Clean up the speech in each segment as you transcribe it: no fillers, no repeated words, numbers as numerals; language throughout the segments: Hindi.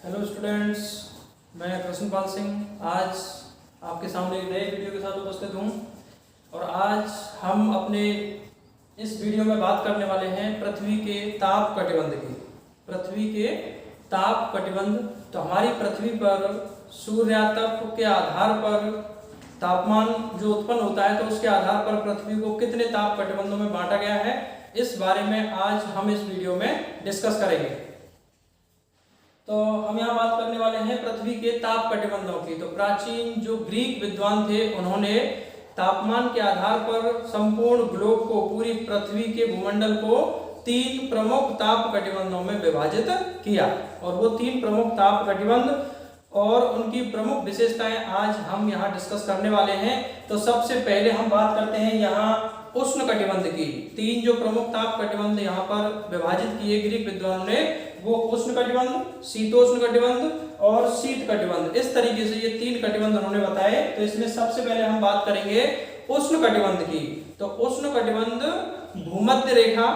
हेलो स्टूडेंट्स, मैं कृष्णपाल सिंह आज आपके सामने एक नए वीडियो के साथ उपस्थित हूँ। और आज हम अपने इस वीडियो में बात करने वाले हैं पृथ्वी के ताप कटिबंध की। पृथ्वी के ताप कटिबंध, तो हमारी पृथ्वी पर सूर्यातप के आधार पर तापमान जो उत्पन्न होता है, तो उसके आधार पर पृथ्वी को कितने ताप कटिबंधों में बांटा गया है, इस बारे में आज हम इस वीडियो में डिस्कस करेंगे। तो हम यहाँ बात करने वाले हैं पृथ्वी के ताप कटिबंधों की। तो प्राचीन जो ग्रीक विद्वान थे, उन्होंने तापमान के आधार पर संपूर्ण ग्लोब को, पूरी पृथ्वी के भूमंडल को 3 प्रमुख ताप कटिबंधों में विभाजित किया। और वो 3 प्रमुख ताप कटिबंध और उनकी प्रमुख विशेषताएं आज हम यहाँ डिस्कस करने वाले हैं। तो सबसे पहले हम बात करते हैं यहाँ उष्ण कटिबंध की। 3 जो प्रमुख ताप कटिबंध यहाँ पर विभाजित किए ग्रीक विद्वानों ने, वो उष्ण कटिबंध, शीतोष्ण कटिबंध और शीत कटिबंध। इस तरीके से ये 3 कटिबंध उन्होंने बताए। तो इसमें सबसे पहले हम बात करेंगे उष्ण कटिबंध की। तो उष्ण कटिबंध भूमध्य रेखा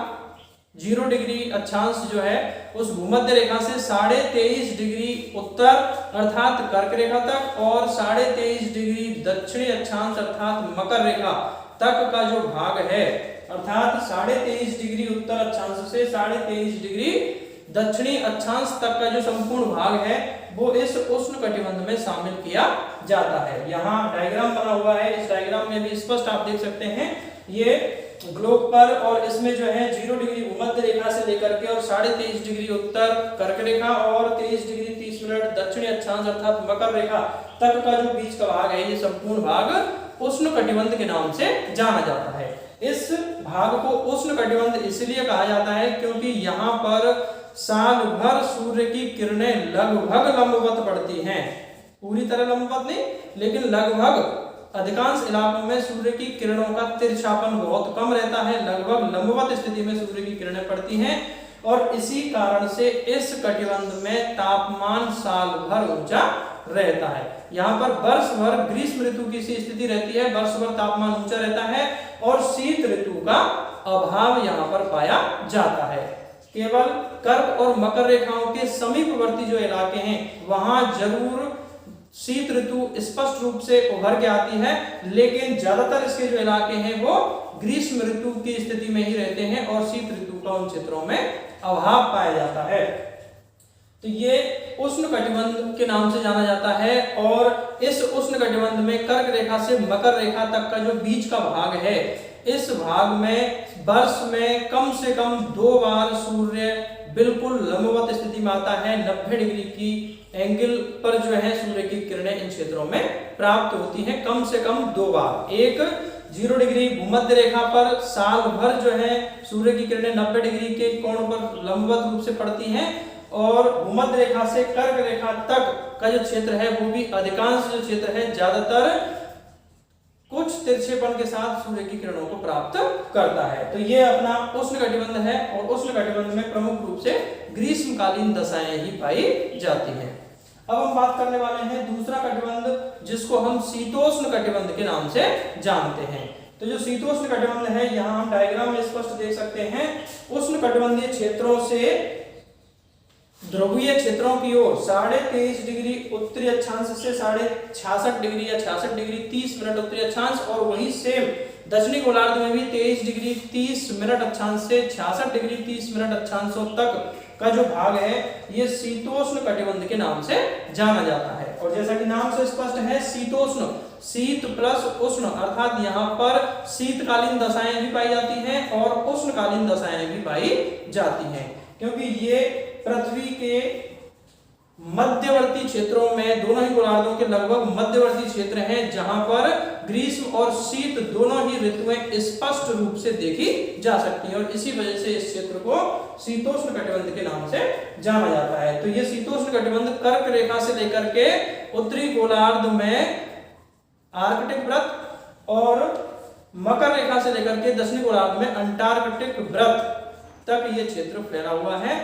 0 डिग्री अक्षांश जो है, उस भूमध्य रेखा से 23.5 डिग्री उत्तर अर्थात कर्क रेखा तक और 23.5 डिग्री दक्षिणी अक्षांश अर्थात मकर रेखा तक का जो भाग है, अर्थात 23.5 डिग्री उत्तर अक्षांश से 23.5 डिग्री दक्षिणी अक्षांश तक का जो संपूर्ण भाग है, वो इस उष्ण कटिबंध में शामिल किया जाता है। यहाँ डायग्राम बना हुआ है, इस डायग्राम में भी स्पष्ट आप देख सकते हैं। ये ग्लोब पर और इसमें जो है 0 डिग्री भूमध्य रेखा से लेकर के और 23.5 डिग्री उत्तर कर्क रेखा और 23 डिग्री 30 मिनट दक्षिणी अक्षांश अर्थात मकर रेखा तक का जो बीच का भाग है, ये संपूर्ण भाग उष्ण कटिबंध के नाम से जाना जाता है। इस भाग को उष्ण कटिबंध इसलिए कहा जाता है क्योंकि यहाँ पर साल भर सूर्य की किरणें लगभग लंबवत पड़ती हैं। पूरी तरह लंबवत नहीं, लेकिन लगभग अधिकांश इलाकों में सूर्य की किरणों का तिरछापन बहुत कम रहता है। लगभग लंबवत स्थिति में सूर्य की किरणें पड़ती हैं और इसी कारण से इस कटिबंध में तापमान साल भर ऊंचा रहता है। यहाँ पर वर्ष भर ग्रीष्म ऋतु की सी स्थिति रहती है, वर्ष भर तापमान ऊंचा रहता है और शीत ऋतु का अभाव यहाँ पर पाया जाता है। केवल कर्क और मकर रेखाओं के समीपवर्ती जो इलाके हैं, वहां जरूर शीत ऋतु स्पष्ट रूप से उभर के आती है, लेकिन ज्यादातर इसके जो इलाके हैं वो ग्रीष्म ऋतु की स्थिति में ही रहते हैं और शीत ऋतु का उन क्षेत्रों में अभाव पाया जाता है। तो ये उष्ण कटिबंध के नाम से जाना जाता है। और इस उष्ण कटिबंध में कर्क रेखा से मकर रेखा तक का जो बीच का भाग है, इस भाग में वर्ष में कम से कम 2 बार सूर्य बिल्कुल लंबवत स्थिति में आता है। 90 डिग्री की एंगल पर जो है सूर्य की किरणें इन क्षेत्रों में प्राप्त होती हैं, कम से कम 2 बार। एक 0 डिग्री भूमध्य रेखा पर साल भर जो है सूर्य की किरणें 90 डिग्री के कोण पर लंबवत रूप से पड़ती हैं और भूमध्य रेखा से कर्क रेखा तक का जो क्षेत्र है, वो भी अधिकांश जो क्षेत्र है ज्यादातर कुछ तिरछेपन के साथ सूर्य की किरणों को प्राप्त करता है। तो ये अपना उष्ण कटिबंध है और उष्ण कटिबंध में प्रमुख रूप से ग्रीष्मकालीन दशाएं ही पाई जाती हैं। अब हम बात करने वाले हैं दूसरा कटिबंध, जिसको हम शीतोष्ण कटिबंध के नाम से जानते हैं। तो जो शीतोष्ण कटिबंध है, यहाँ हम डायग्राम में स्पष्ट देख सकते हैं। उष्ण कटिबंधीय क्षेत्रों से ध्रुवीय क्षेत्रों की ओर 23.5 डिग्री उत्तरी अक्षांश से 66 डिग्री या 66 डिग्री 30 मिनट उत्तरी अक्षांश और वही सेम दक्षिणी गोलार्ध में भी 23 डिग्री 30 मिनट अक्षांश से 66 डिग्री 30 मिनट अक्षांशों तक का जो भाग है, ये शीतोष्ण कटिबंध के नाम से जाना जाता है। और जैसा कि नाम से स्पष्ट है, शीतोष्ण, शीत प्लस उष्ण, अर्थात यहाँ पर शीतकालीन दशाएं भी पाई जाती हैं और उष्णकालीन दशाएं भी पाई जाती हैं, क्योंकि ये पृथ्वी के मध्यवर्ती क्षेत्रों में, दोनों ही गोलार्धों के लगभग मध्यवर्ती क्षेत्र हैं, जहां पर ग्रीष्म और शीत दोनों ही ऋतुएं स्पष्ट रूप से देखी जा सकती हैं और इसी वजह से इस क्षेत्र को शीतोष्ण कटिबंध के नाम से जाना जाता है। तो ये शीतोष्ण कटिबंध कर्क रेखा से लेकर के उत्तरी गोलार्ध में आर्कटिक वृत्त और मकर रेखा से लेकर के दक्षिणी गोलार्ध में अंटार्कटिक वृत्त तक ये क्षेत्र फैला हुआ है,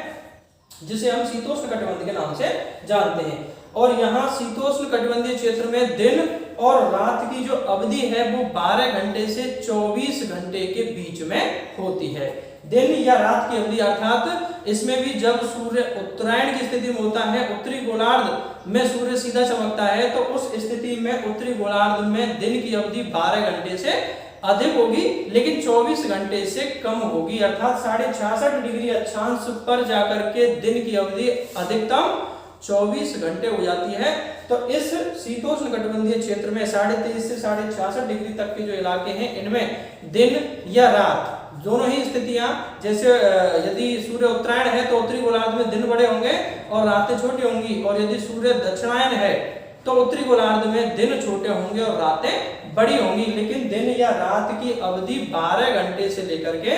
जिसे हम शीतोष्ण कटिबंध के नाम से जानते हैं। और यहाँ शीतोष्ण कटिबंधीय क्षेत्र में दिन और रात की जो अवधि है, वो 12 घंटे से 24 घंटे के बीच में होती है। दिन या रात की अवधि, अर्थात इसमें भी जब सूर्य उत्तरायण की स्थिति में होता है, उत्तरी गोलार्ध में सूर्य सीधा चमकता है, तो उस स्थिति में उत्तरी गोलार्ध में दिन की अवधि 12 घंटे से अधिक होगी, लेकिन 24 घंटे से कम होगी, अर्थात 66.5 डिग्री अक्षांश पर जाकर के दिन की अवधि अधिकतम 24 घंटे हो जाती है। तो इस शीतोष्ण कटिबंधीय क्षेत्र में 23.5 से 66.5 डिग्री तक के जो इलाके हैं, इनमें दिन या रात दोनों ही स्थितियां, जैसे यदि सूर्य उत्तरायण है तो उत्तरी गोलार्ध में दिन बड़े होंगे और रातें छोटी होंगी, और यदि सूर्य दक्षिणायन है तो उत्तरी गोलार्ध में दिन छोटे होंगे और रातें बड़ी होंगी, लेकिन दिन या रात की अवधि 12 घंटे से लेकर के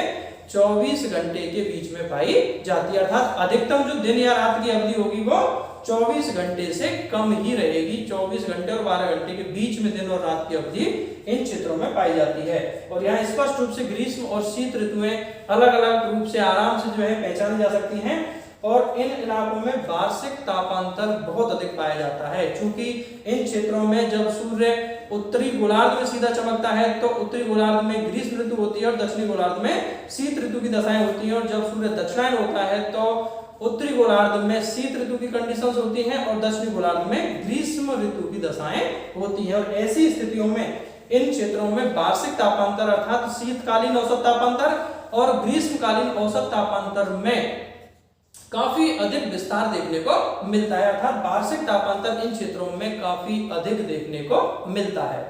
24 घंटे के बीच में पाई जाती है, अर्थात अधिकतम जो दिन या रात की अवधि होगी वो 24 घंटे से कम ही रहेगी। 24 घंटे और 12 घंटे के बीच में दिन और रात की अवधि इन क्षेत्रों में पाई जाती है। और यहाँ स्पष्ट रूप से ग्रीष्म और शीत ऋतुएं अलग अलग रूप से आराम से जो है पहचानी जा सकती हैं, और इन इलाकों में वार्षिक तापांतर बहुत अधिक पाया जाता है, क्योंकि इन क्षेत्रों में जब सूर्य उत्तरी गोलार्ध में सीधा चमकता है तो उत्तरी गोलार्ध में ग्रीष्म ऋतु होती है और दक्षिणी गोलार्ध में शीत ऋतु की दशाएं होती हैं, और जब सूर्य दक्षिणायन होता है तो उत्तरी गोलार्ध में शीत ऋतु की कंडीशंस होती हैं और दक्षिणी गोलार्ध में ग्रीष्म ऋतु की दशाएं होती हैं। और ऐसी स्थितियों में इन क्षेत्रों में वार्षिक तापांतर, अर्थात शीतकालीन औसत तापांतर और ग्रीष्मकालीन औसत तापांतर में काफी अधिक विस्तार देखने को मिलता है, अर्थात वार्षिक तापांतर इन क्षेत्रों में काफी अधिक देखने को मिलता है।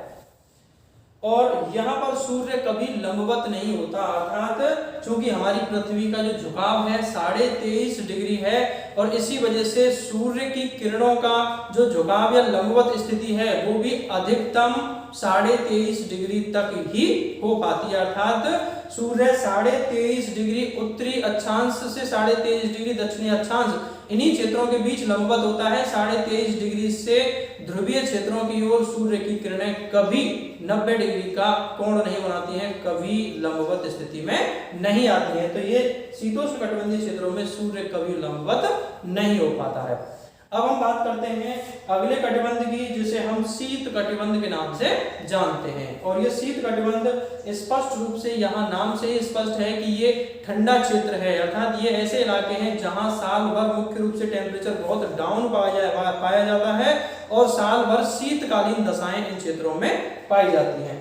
और यहाँ पर सूर्य कभी लंबवत नहीं होता, अर्थात चूंकि हमारी पृथ्वी का जो झुकाव है 23.5 डिग्री है, और इसी वजह से सूर्य की किरणों का जो झुकाव या लंबवत स्थिति है वो भी अधिकतम 23.5 डिग्री तक ही हो पाती है, अर्थात सूर्य 23.5 डिग्री उत्तरी अक्षांश से 23.5 डिग्री दक्षिणी अक्षांश, इन्हीं क्षेत्रों के बीच लंबवत होता है। 23.5 डिग्री से ध्रुवीय क्षेत्रों की ओर सूर्य की किरणें कभी 90 डिग्री का कोण नहीं बनाती हैं, कभी लंबवत स्थिति में नहीं आती हैं। तो ये शीतोष्ण कटिबंधीय क्षेत्रों में सूर्य कभी लंबवत नहीं हो पाता है। अब हम बात करते हैं अगले कटिबंध की, जिसे हम शीत कटिबंध के नाम से जानते हैं। और ये शीत कटिबंध स्पष्ट रूप से यहाँ नाम से ही स्पष्ट है कि ये ठंडा क्षेत्र है, अर्थात ये ऐसे इलाके हैं जहाँ साल भर मुख्य रूप से टेम्परेचर बहुत डाउन पाया जाता है और साल भर शीतकालीन दशाएं इन क्षेत्रों में पाई जाती हैं।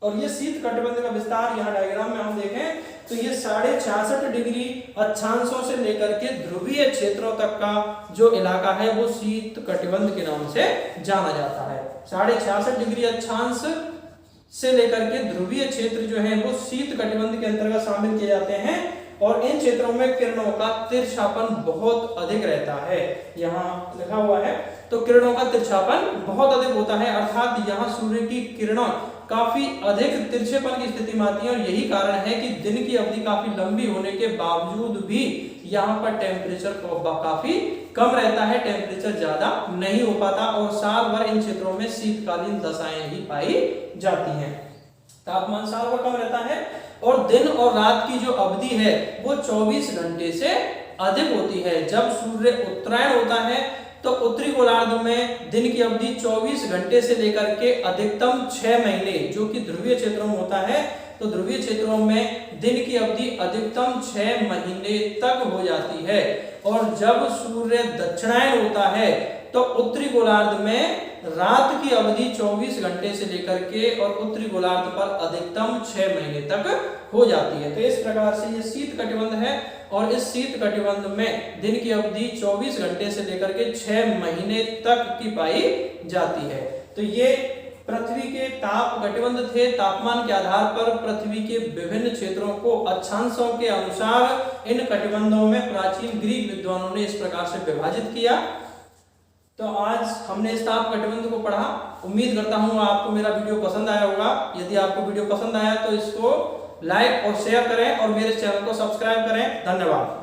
और ये शीत कटिबंध का विस्तार यहाँ डायग्राम में हम देखें तो ये 66.5 डिग्री अक्षांशों से लेकर के ध्रुवीय क्षेत्रों तक का जो इलाका है वो शीत कटिबंध के नाम से जाना जाता है। 66.5 डिग्री अक्षांश से लेकर के ध्रुवीय क्षेत्र जो है वो शीत कटिबंध के अंतर्गत शामिल किए जाते हैं, और इन क्षेत्रों में किरणों का तिरछापन बहुत अधिक रहता है। यहाँ लिखा हुआ है तो किरणों का तिरछापन बहुत अधिक होता है, अर्थात यहाँ सूर्य की किरणों काफी अधिक तिरछेपन की स्थिति में आती है, और यही कारण है कि दिन की अवधि काफी लंबी होने के बावजूद भी यहाँ पर टेम्परेचर काफी कम रहता है, टेम्परेचर ज्यादा नहीं हो पाता, और साल भर इन क्षेत्रों में शीतकालीन दशाएं ही पाई जाती हैं। तापमान साल भर कम रहता है, और दिन और रात की जो अवधि है वो 24 घंटे से अधिक होती है। जब सूर्य उत्तरायण होता है तो उत्तरी गोलार्ध में दिन की अवधि 24 घंटे से लेकर के अधिकतम 6 महीने, जो कि ध्रुवीय क्षेत्रों में होता है, तो ध्रुवीय क्षेत्रों में दिन की अवधि अधिकतम 6 महीने तक हो जाती है। और जब सूर्य दक्षिणायन होता है तो उत्तरी गोलार्ध में रात की अवधि 24 घंटे से लेकर के और उत्तरी गोलार्ध पर अधिकतम 6 महीने तक हो जाती है। तो इस प्रकार से ये शीत कटिबंध है, और इस शीत कटिबंध में दिन की अवधि 24 घंटे से लेकर के 6 महीने तक की पाई जाती है। तो ये पृथ्वी के ताप कटिबंध थे। तापमान के आधार पर पृथ्वी के विभिन्न क्षेत्रों को अक्षांशों के अनुसार इन कटिबंधों में प्राचीन ग्रीक विद्वानों ने इस प्रकार से विभाजित किया। तो आज हमने इस ताप कटिबंध को पढ़ा। उम्मीद करता हूँ आपको मेरा वीडियो पसंद आया होगा। यदि आपको वीडियो पसंद आया तो इसको लाइक और शेयर करें और मेरे चैनल को सब्सक्राइब करें। धन्यवाद।